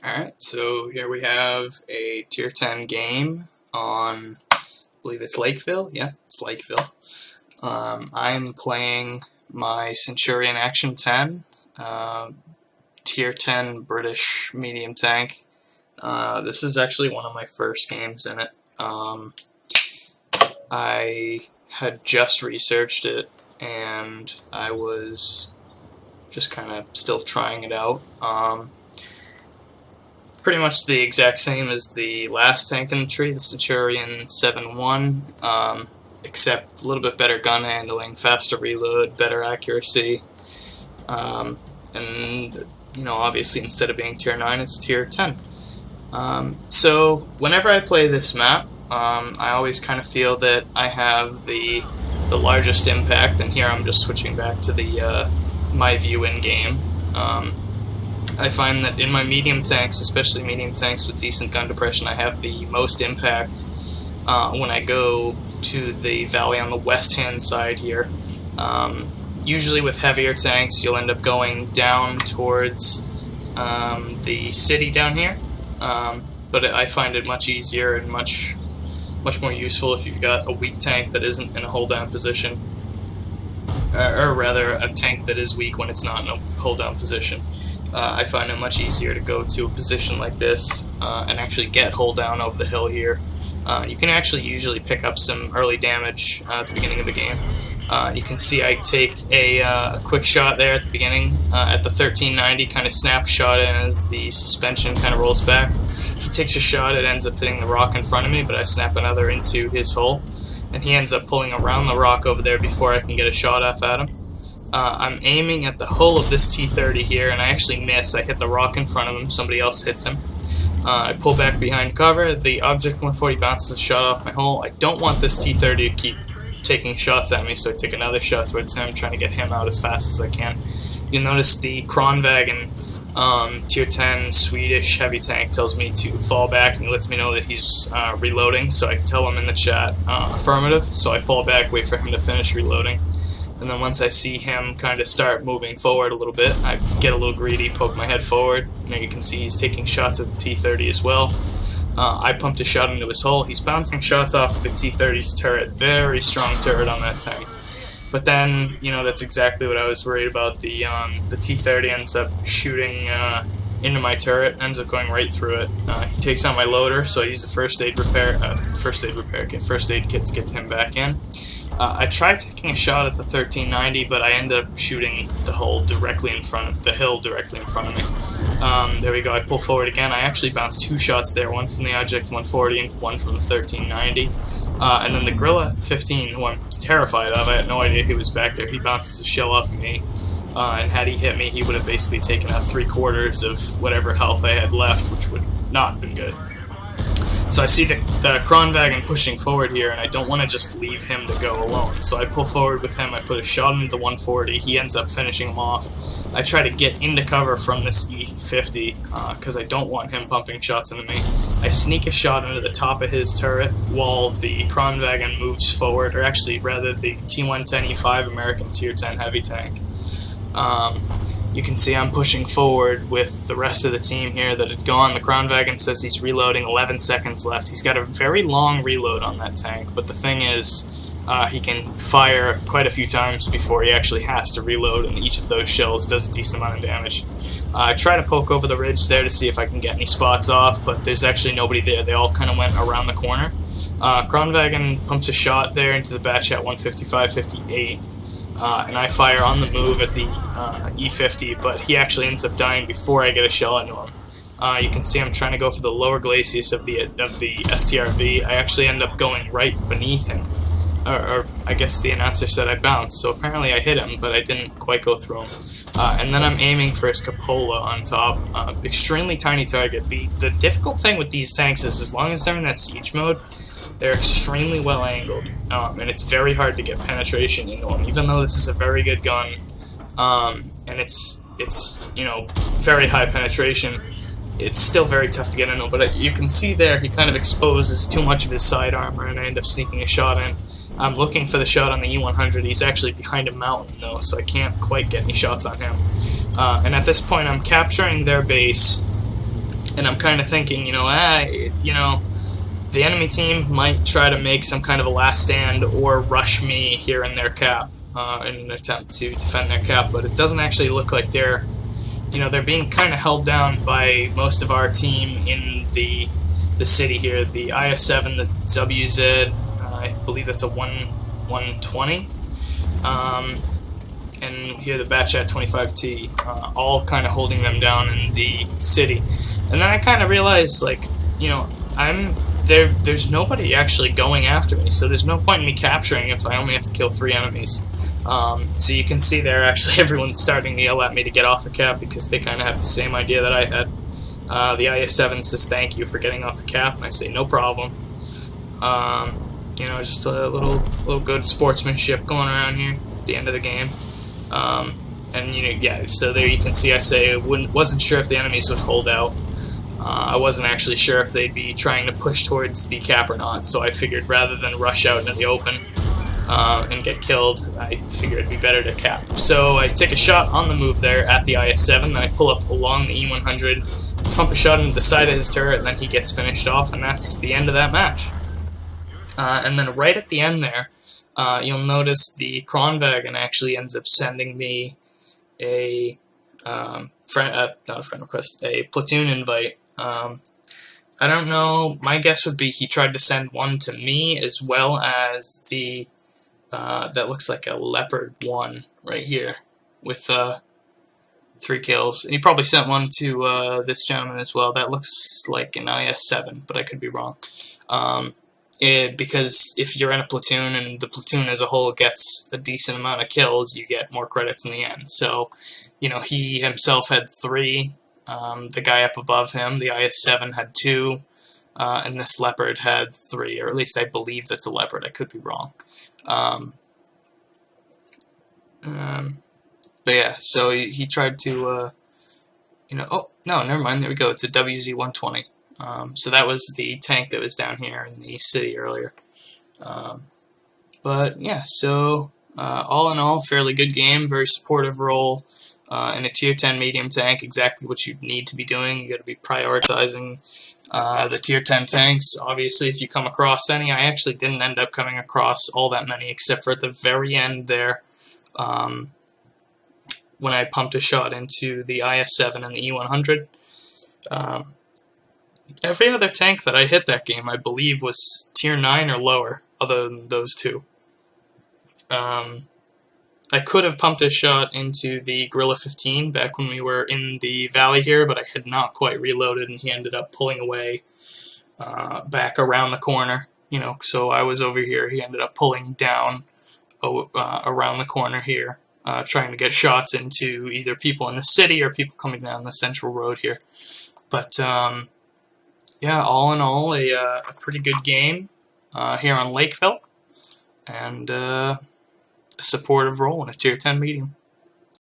Alright, so here we have a Tier 10 game on, I believe it's Lakeville? Yeah, it's Lakeville. I'm playing my Centurion Action 10, Tier 10 British medium tank. This is actually one of my first games in it. I had just researched it, and I was just kind of still trying it out. Pretty much the exact same as the last tank in the tree, the Centurion 7-1, except a little bit better gun handling, faster reload, better accuracy, and obviously instead of being Tier 9, it's Tier 10. So whenever I play this map, I always kind of feel that I have the largest impact, and here I'm just switching back to the my view in game. I find that in my medium tanks, especially medium tanks with decent gun depression, I have the most impact when I go to the valley on the west-hand side here. Usually with heavier tanks, you'll end up going down towards the city down here, but I find it much easier and much more useful if you've got a weak tank that isn't in a hold-down position, or rather a tank that is weak when it's not in a hold-down position. I find it much easier to go to a position like this and actually get hold down over the hill here. You can actually usually pick up some early damage at the beginning of the game. You can see I take a quick shot there at the beginning at the 1390, kind of snapshot in as the suspension kind of rolls back. He takes a shot, it ends up hitting the rock in front of me, but I snap another into his hole, and he ends up pulling around the rock over there before I can get a shot off at him. I'm aiming at the hull of this T-30 here, and I actually miss. I hit the rock in front of him, somebody else hits him. I pull back behind cover, the Object 140 bounces a shot off my hull. I don't want this T-30 to keep taking shots at me, so I take another shot towards him, trying to get him out as fast as I can. You'll notice the Kronwagen Tier 10 Swedish heavy tank tells me to fall back, and he lets me know that he's reloading, so I tell him in the chat affirmative, so I fall back, wait for him to finish reloading. And then once I see him kind of start moving forward a little bit, I get a little greedy, poke my head forward. Now you can see he's taking shots at the T-30 as well. I pumped a shot into his hull. He's bouncing shots off of the T-30's turret. Very strong turret on that tank. But then, that's exactly what I was worried about. The T-30 ends up shooting into my turret, ends up going right through it. He takes out my loader, so I use the first aid kit to get him back in. I tried taking a shot at the 1390, but I ended up shooting the hull directly in front of the hill, directly in front of me. There we go. I pull forward again. I actually bounced two shots there, one from the Object 140 and one from the 1390. And then the Gorilla 15, who I'm terrified of, I had no idea he was back there. He bounces a shell off of me, and had he hit me, he would have basically taken out 3/4 of whatever health I had left, which would not have been good. So I see the Kronwagen pushing forward here, and I don't want to just leave him to go alone. So I pull forward with him, I put a shot into the 140, he ends up finishing him off. I try to get into cover from this E50, because I don't want him pumping shots into me. I sneak a shot into the top of his turret while the Kronwagen moves forward, or actually, rather, the T110E5 American Tier 10 heavy tank. You can see I'm pushing forward with the rest of the team here that had gone. The Kronwagen says he's reloading, 11 seconds left. He's got a very long reload on that tank, but the thing is, he can fire quite a few times before he actually has to reload, and each of those shells does a decent amount of damage. I try to poke over the ridge there to see if I can get any spots off, but there's actually nobody there. They all kind of went around the corner. Kronwagen pumps a shot there into the batch at 155-58. And I fire on the move at the E50, but he actually ends up dying before I get a shell into him. You can see I'm trying to go for the lower glacis of the STRV. I actually end up going right beneath him. Or I guess the announcer said I bounced, so apparently I hit him, but I didn't quite go through him. And then I'm aiming for his cupola on top. Extremely tiny target. The difficult thing with these tanks is as long as they're in that siege mode, they're extremely well angled, and it's very hard to get penetration into them. Even though this is a very good gun, and it's very high penetration, it's still very tough to get into. But you can see there he kind of exposes too much of his side armor, and I end up sneaking a shot in. I'm looking for the shot on the E100. He's actually behind a mountain though, so I can't quite get any shots on him. And at this point, I'm capturing their base. And I'm kind of thinking, the enemy team might try to make some kind of a last stand or rush me here in their cap in an attempt to defend their cap, but it doesn't actually look like they're being kind of held down by most of our team in the city here. The IS-7, the WZ, I believe that's a 120, and here the Batchat 25T, all kind of holding them down in the city. And then I kind of realized, like, there's nobody actually going after me, so there's no point in me capturing if I only have to kill 3 enemies. So you can see there, actually, everyone's starting to yell at me to get off the cap because they kind of have the same idea that I had. The IS-7 says thank you for getting off the cap, and I say no problem. Just a little good sportsmanship going around here at the end of the game. So there you can see I say I wasn't sure if the enemies would hold out. I wasn't actually sure if they'd be trying to push towards the cap or not, so I figured rather than rush out into the open and get killed, I figured it'd be better to cap. So I take a shot on the move there at the IS-7, then I pull up along the E100, pump a shot into the side of his turret, and then he gets finished off, and that's the end of that match. And then right at the end there, you'll notice the Kronwagen actually ends up sending me a not a friend request, a platoon invite. I don't know, my guess would be he tried to send one to me as well as the, that looks like a Leopard 1 right here with 3 kills. And he probably sent one to this gentleman as well. That looks like an IS-7, but I could be wrong. Because if you're in a platoon and the platoon as a whole gets a decent amount of kills, you get more credits in the end. So, he himself had 3. The guy up above him, the IS-7, had 2, and this Leopard had 3, or at least I believe that's a Leopard. I could be wrong. But yeah, so he tried to, oh, no, never mind, there we go, it's a WZ-120. So that was the tank that was down here in the city earlier. But yeah, so all in all, fairly good game, very supportive role. In a tier 10 medium tank, exactly what you need to be doing. You got to be prioritizing the tier 10 tanks. Obviously, if you come across any, I actually didn't end up coming across all that many, except for at the very end there, when I pumped a shot into the IS-7 and the E100. Every other tank that I hit that game, I believe, was tier 9 or lower, other than those 2. I could have pumped a shot into the Gorilla 15 back when we were in the valley here, but I had not quite reloaded, and he ended up pulling away back around the corner. So I was over here. He ended up pulling down around the corner here, trying to get shots into either people in the city or people coming down the central road here. But yeah, all in all, a pretty good game here on Lakeville, and a supportive role in a tier 10 medium.